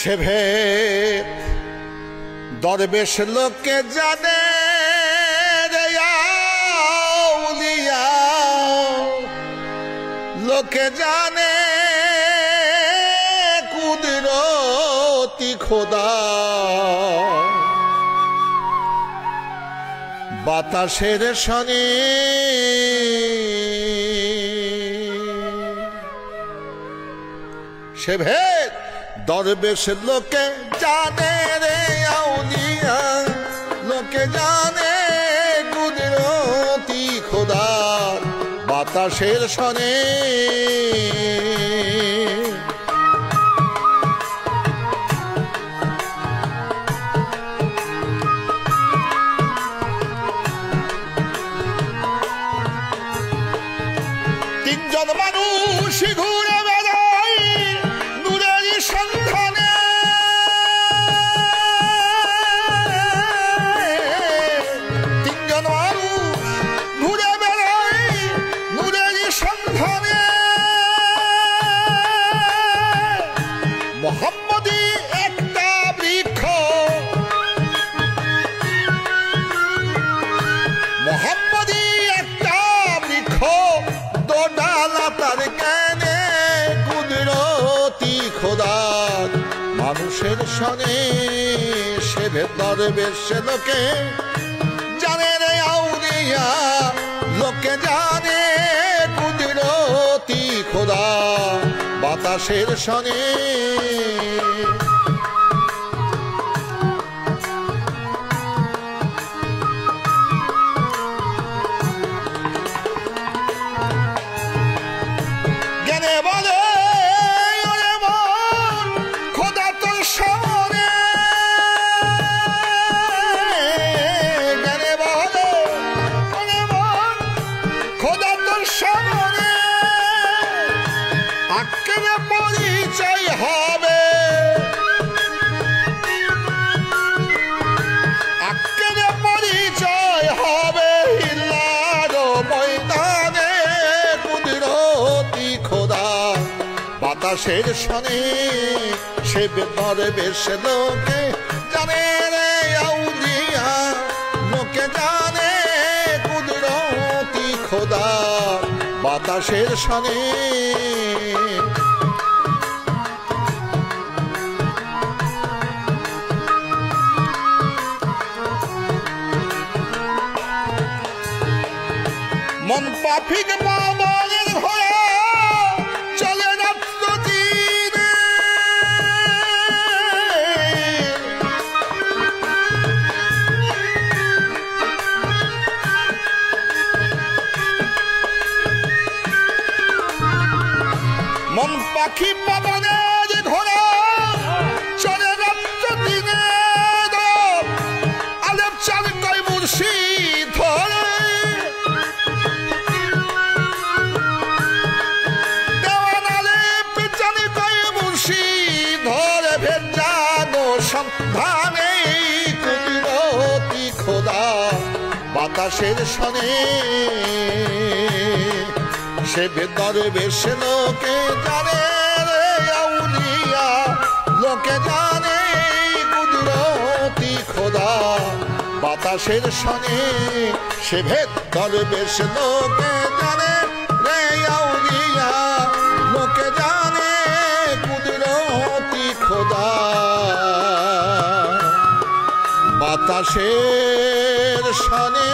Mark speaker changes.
Speaker 1: সে ভেদ দরবেশ লোকে জানে রে আউলিয়া, লোকে জানে কুদরতি খোদা। বাতাসের শনি সে ভেদ দরবেশ লোকে জানে রে আউলিয়া, লোকে জানে কুদরতি খোদা। বাতাসের শনি তিনজন মানুষ ঘুরে বেড়ায় নূরের সন্ধানে। তিনজন মানুষ ঘুরে বেড়ায় নূরের সন্ধানে। মোহাম্মদী একটা বৃক্ষ, মোহাম্মদী একটা বৃক্ষ, দোডালা তার জ্ঞানে কুদরতি খোদা। মানুষের শনে সে দরবেশ লোকে জানে রে আউলিয়া, লোকে জানে কুদরতি খোদা। বাতাসের শনে জ্ঞানে বলে ওরে মন খোদা তোর সামনে। জ্ঞানে বলে ওরে মন খোদা তোর সামনে। আক্কের পরিচয় হবে, আক্কের পরিচয় হবে হিল্লার ময়দানে কুদরতি খোদা। বাতাসের শনে সে দরবেশ লোকে জানে রে আউলিয়া, লোকে জানে কুদরতি খোদা। বাতাসের শনে মন পাফিক বাবারের ঘোড়া চলে রাত্র দিনে। মন পাখি বাবানের ঘোড়া চলে রাত্র দিনে। আলেপ চাল কয় মুর্শিদ ধরে, ধরে ভেজানো সন্ধানে কুদরতি খোদা। বাতাসের শনে সে দরবেশ লোকে জানে রে আউলিয়া, লোকে জানে কুদরতি খোদা। বাতাসের শনে সে ভেদ দরবেশ লোকে জানে রে আউলিয়া, লোকে জানে কুদরতি খোদা। বাতাসের শনে